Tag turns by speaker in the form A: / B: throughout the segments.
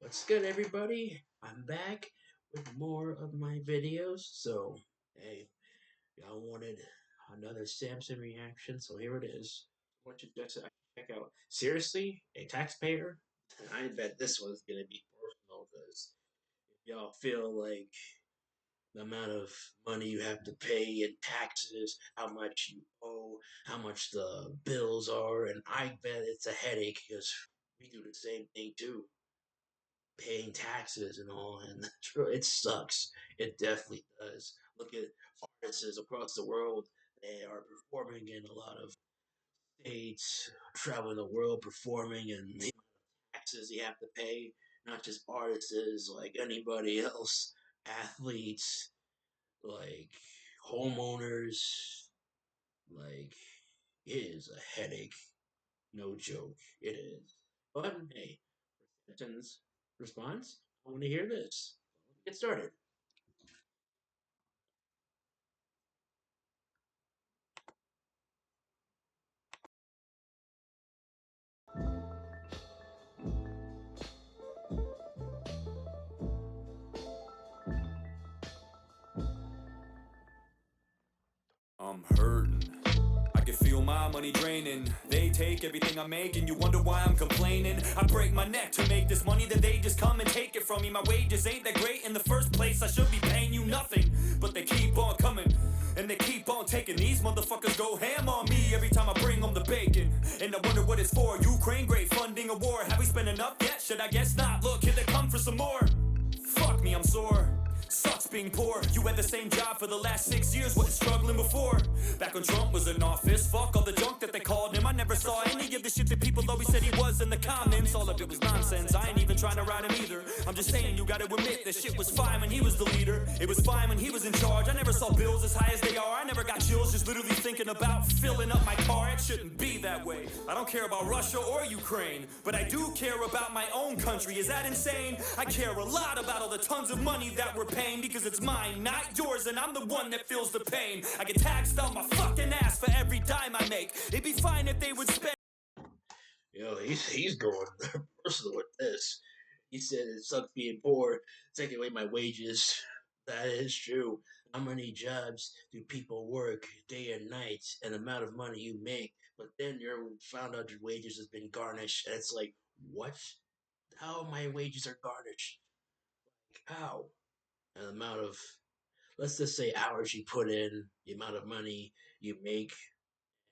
A: What's good, everybody? I'm back with more of my videos. So, hey, y'all wanted another Samson reaction, so here it is. I want you to check out. Seriously, a taxpayer? I bet this one's gonna be personal because if y'all feel like the amount of money you have to pay in taxes, how much you owe, how much the bills are, and I bet it's a headache because we do the same thing too, paying taxes and all, and it sucks. It definitely does. Look at artists across the world; they are performing in a lot of states, traveling the world performing, and the taxes you have to pay. Not just artists, like anybody else, athletes, like homeowners, like it is a headache. No joke, it is. But hey, Clinton's response. I want to hear this. Let's get started.
B: I'm hurting. I can feel my money draining. They take everything I make and you wonder why I'm complaining. I break my neck to make this money, then they just come and take it from me. My wages ain't that great in the first place. I should be paying you nothing, but they keep on coming and they keep on taking. These motherfuckers go ham on me every time I bring them the bacon. And I wonder what it's for. Ukraine, great funding a war. Have we spent enough yet? Should I guess not? Look, here they come for some more. Fuck me, I'm sore. Sucks being poor. You had the same job for the last 6 years, wasn't struggling before. Back when Trump was in office, fuck all the junk that they called him. I never saw any of the shit that people always said he was in the comments. All of it was nonsense, I ain't even trying to ride him either. I'm just saying you gotta admit that shit was fine when he was the leader. It was fine when he was in charge. I never saw bills as high as they are. I never got chills just literally thinking about filling up my car. It shouldn't be that way. I don't care about Russia or Ukraine, but I do care about my own country. Is that insane? I care a lot about all the tons of money that we're paying because it's mine, not yours, and I'm the one that feels the pain. I get taxed on my fucking ass for every dime I make. It'd be fine if they would spend.
A: Yo, he's going personal with this. He said it sucks being poor, taking away my wages. That is true. How many jobs do people work day and night and the amount of money you make, but then you're found out your wages has been garnished, and it's like, what? How my wages are garnished? How? And the amount of, let's just say, hours you put in, the amount of money you make,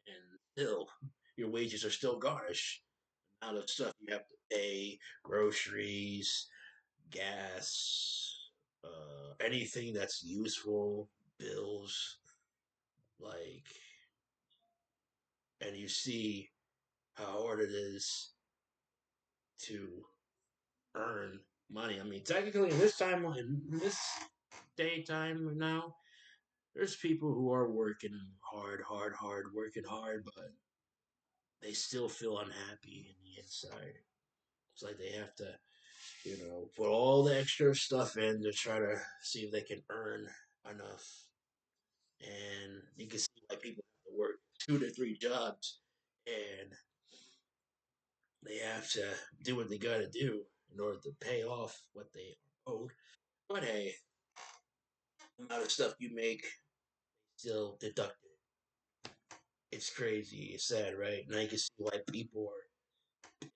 A: and still your wages are still garnished. The amount of stuff you have to pay, groceries, gas, anything that's useful, bills, like, and you see how hard it is to earn money. I mean, technically, in this daytime now, there's people who are working hard, working hard, but they still feel unhappy in the inside. It's like they have to, put all the extra stuff in to try to see if they can earn enough. And you can see why people have to work 2 to 3 jobs, and they have to do what they got to do in order to pay off what they are owed. But hey, the amount of stuff you make still deducted. It's crazy. It's sad, right? Now you can see why people are,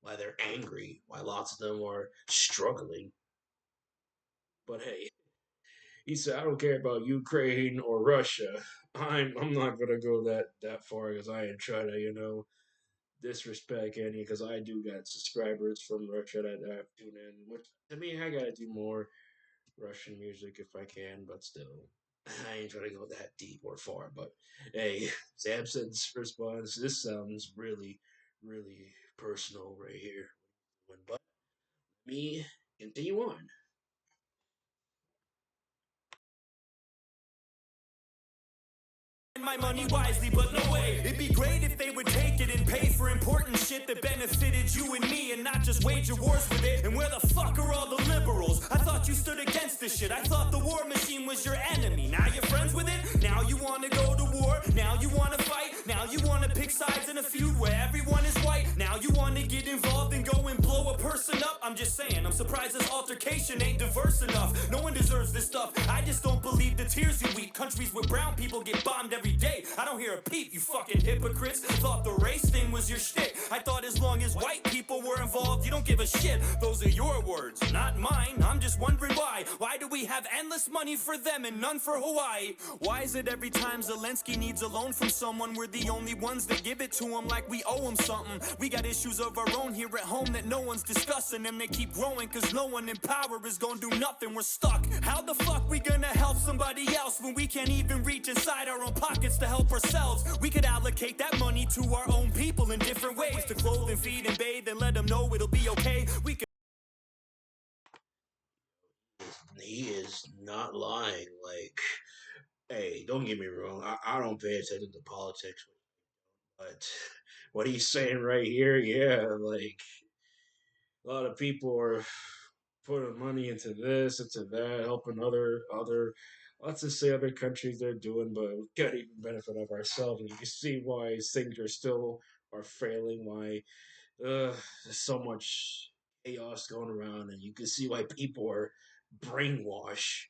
A: why they're angry, why lots of them are struggling. But hey, he said, I don't care about Ukraine or Russia. I'm not gonna go that far because I ain't trying to disrespect any, because I do got subscribers from Russia that I have tuned in. Which to me, I gotta do more Russian music if I can, but still, I ain't trying to go that deep or far. But hey, Samson's response. This sounds really, really personal right here. But me continue on.
B: My money wisely, but no way. It'd be great if they would take it and pay for important shit that benefited you and me and not just wage wars with it. And where the fuck are all the liberals? I thought you stood against this shit. I thought the war machine was your enemy. Now you're friends with it? Now you want to go to war? Now you want to fight? Now you want to pick sides in a feud where everyone is white? Now you want to get involved and go and blow a person up? I'm just saying, I'm surprised this altercation ain't diverse enough. No one deserves this stuff. I just don't believe the tears you weep. Countries where brown people get bombed every day. I don't hear a peep, you fucking hypocrites. Thought the race thing was your shtick. I thought as long as white people were involved, you don't give a shit. Those are your words, not mine. I'm just wondering why. Why do we have endless money for them and none for Hawaii? Why is it every time Zelensky needs a loan from someone, we're the only ones that give it to him like we owe him something? We got issues of our own here at home that no one's discussing, and they keep growing cause no one in power is gonna do nothing. We're stuck. How the fuck we gonna help somebody else when we can't even reach inside our own pockets to help ourselves? We could allocate that money to our own people in different ways, to clothe and feed and bathe and let them know it'll be okay. We could
A: He is not lying. Like, hey, don't get me wrong. I don't pay attention to politics, but what he's saying right here, yeah, like a lot of people are putting money into this, into that, helping other let's just say other countries they're doing, but we gotta even benefit of ourselves. And you can see why things are still are failing, why there's so much chaos going around, and you can see why people are brainwashed.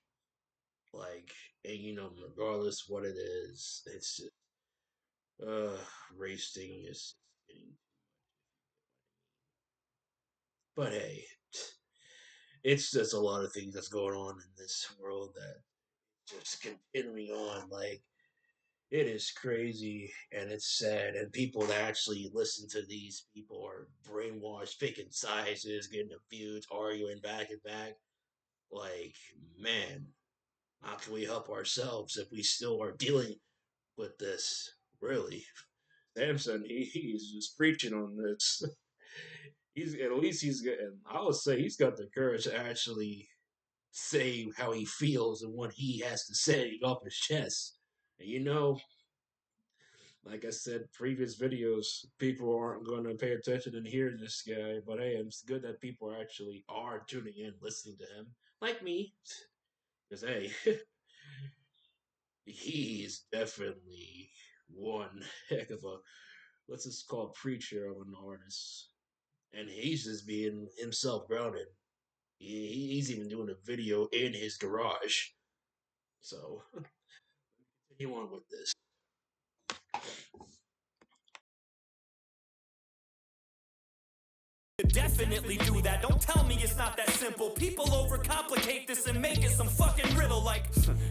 A: Like, and regardless what it is, it's just race thing is getting. But hey, it's just a lot of things that's going on in this world that just continuing on. Like, it is crazy and it's sad. And people that actually listen to these people are brainwashed, picking sizes, getting the feuds, arguing back and back. Like, man, how can we help ourselves if we still are dealing with this? Really, Samson, he's just preaching on this. He's at least he's getting. I would say he's got the courage to actually say how he feels and what he has to say off his chest. And like I said, previous videos, people aren't going to pay attention and hear this guy. But hey, it's good that people actually are tuning in, listening to him, like me. Because hey, he's definitely one heck of a, let's just call it preacher of an artist. And he's just being himself grounded. He's even doing a video in his garage. So continue on with this.
B: definitely do that. Don't tell me it's not that simple. People overcomplicate this and make it some fucking riddle like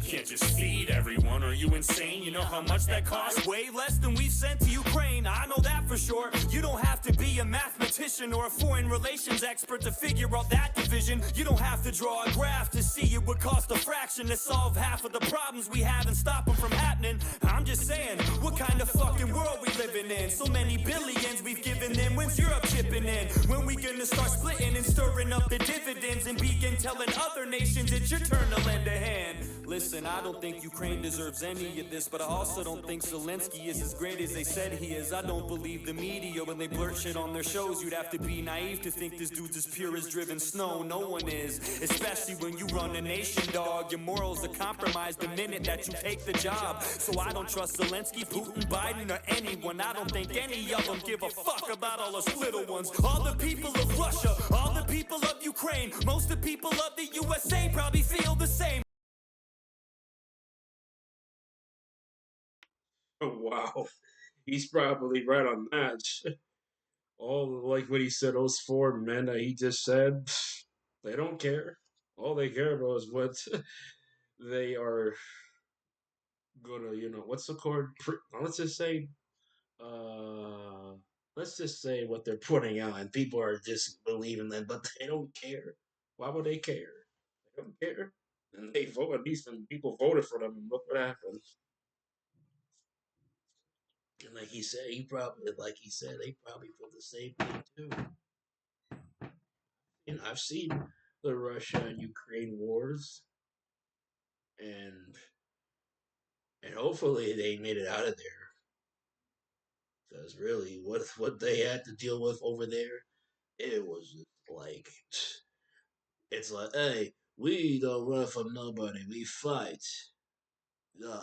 B: can't just feed everyone. Are you insane? You know how much that costs? Way less than we've sent to Ukraine. I know that for sure. You don't have to be a mathematician or a foreign relations expert to figure out that division. You don't have to draw a graph to see it would cost a fraction to solve half of the problems we have and stop them from happening. I'm just saying, what kind of fucking world we living in? So many billions we've given them. When's Europe chipping in? When we gonna start splitting and stirring up the dividends and begin telling other nations it's your turn to lend a hand? Listen, I don't think Ukraine deserves any of this, but I also don't think Zelensky is as great as they said he is. I don't believe the media when they blurt shit on their shows. You'd have to be naive to think this dude's as pure as driven snow. No one is, especially when you run a nation, dog. Your morals are compromised the minute that you take the job. So I don't trust Zelensky, Putin, Biden, or anyone. I don't think any of them give a fuck about all us little ones. All the people of Russia, all the people of Ukraine, most of the people of the USA probably feel the same.
A: Oh, wow. He's probably right on that. All like what he said, those four men that he just said, they don't care. All they care about is what they are gonna, what's the chord? Let's just say, uh, let's just say what they're putting out, and people are just believing them, but they don't care. Why would they care? They don't care. And they vote, at least when people voted for them, and look what happened. And like he said, they probably feel the same thing too. And I've seen the Russia and Ukraine wars, and hopefully they made it out of there. Because really, what they had to deal with over there, it was just like, it's like, hey, we don't run from nobody, we fight.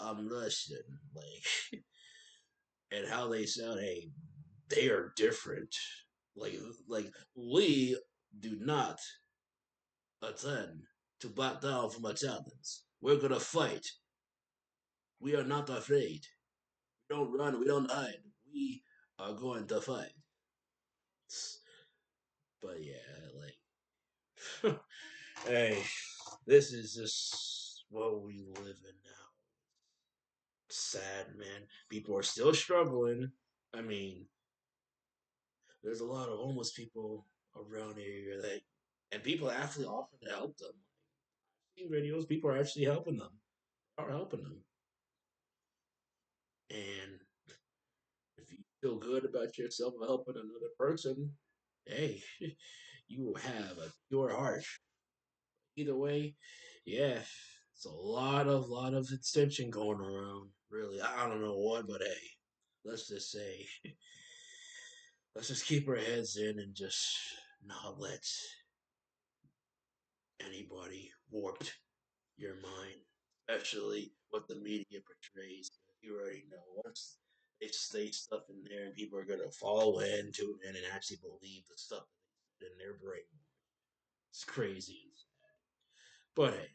A: I'm Russian, like, and how they sound, hey, they are different. Like, like we do not attend to back down from a challenge. We're gonna fight. We are not afraid. We don't run. We don't hide. We are going to fight. But yeah, like, hey, this is just what we live in now. Sad, man. People are still struggling. I mean, there's a lot of homeless people around here that, and people actually offer to help them. Seeing videos, people are actually helping them. Are helping them. And if you feel good about yourself helping another person, hey, you will have a pure heart. Either way, yeah, it's a lot of extension going around. Really, I don't know what, but hey, let's just say, let's just keep our heads in and just not let anybody warp your mind, especially what the media portrays. You already know once they say stuff in there, and people are gonna follow in, tune in, and actually believe the stuff in their brain. It's crazy. But hey,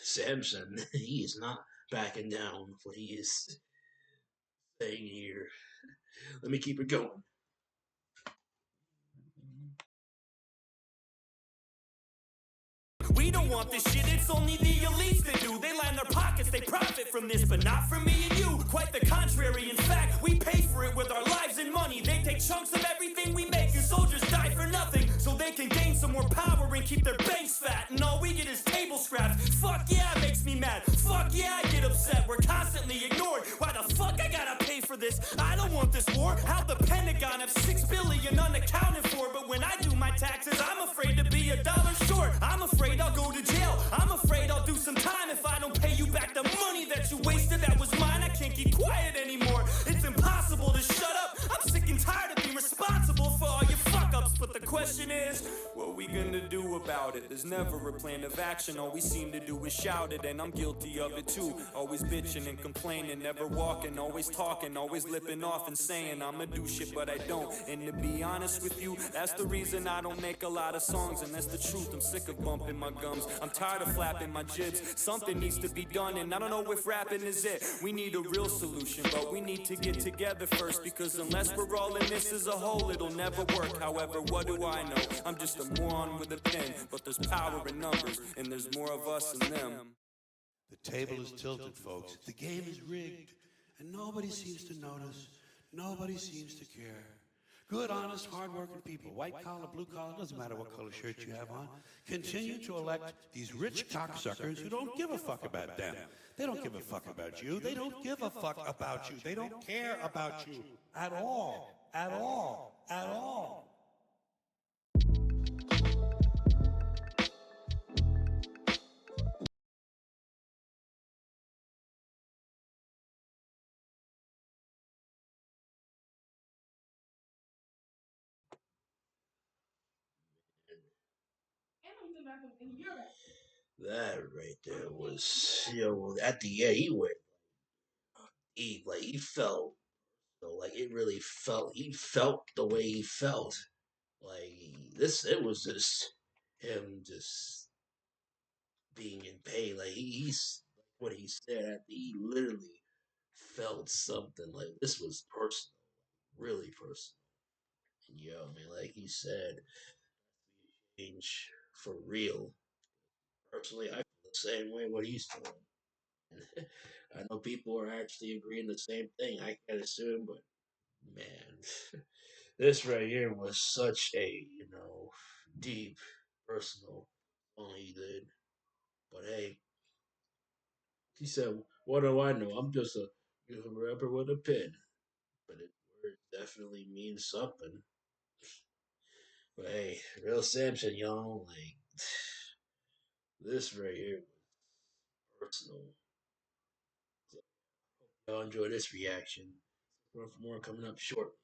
A: Samson, he is not backing down what he is saying here. Let me keep it going.
B: We don't want this shit, it's only the elites that do. They line their pockets, they profit from this, but not from me and you. Quite the contrary, in fact, we pay for it with our lives and money. They take chunks of everything we make, and soldiers die for nothing, so they can gain some more power and keep their banks fat. And all we get is table scraps. Fuck yeah, it makes me mad. Fuck yeah, I get upset. We're constantly ignored. Why the fuck I gotta pay for this? I don't want this war. How the Pentagon have 6 billion unaccounted for, but when I do my taxes, I'm afraid to be a dollar short. I'm afraid I'll go to jail. I'm afraid I'll do some time if I don't pay you back the money that you wasted. That was mine. I can't keep quiet anymore. It's impossible to shut up. I'm sick and tired of being responsible for all your fuck ups. But the question is, what we gonna do about it? There's never a plan of action. All we seem to do is shout it, and I'm guilty of it too. Always bitching and complaining, never walking, always talking, always lipping off and saying I'ma do shit, but I don't. And to be honest with you, that's the reason I don't make a lot of songs, and that's the truth. I'm sick of bumping my gums. I'm tired of flapping my jibs. Something needs to be done, and I don't know if rapping is it. We need a real solution, but we need to get together first, because unless we're all in this as a whole, it'll never work. However, what do I know? I'm just a moron with a pen, but there's power in numbers, and there's more of us than them.
C: The table is tilted, folks. The game is rigged, and nobody seems to notice. Nobody seems to care. Good, honest, hard-working people, white collar, blue collar, doesn't matter what color shirt you have on, continue to elect these rich cocksuckers who don't give a fuck about them. They don't give a fuck about you. They don't give a fuck about you. They don't care about you at all, at all, at all.
A: That right there was, at the end he went, he felt, like it really felt. He felt the way he felt. Like it was just him just being in pain. Like he's what he said. He literally felt something. Like this was personal, really personal. And yo, man, like he said, change for real. Personally, I feel the same way what he's doing. I know people are actually agreeing the same thing. I can't assume, but man, this right here was such a deep, personal song he did. But hey, he said, "What do I know? I'm just a rapper with a pen." But it word definitely means something. But hey, real Samson, y'all, like this right here was personal. So, y'all enjoy this reaction. More coming up short.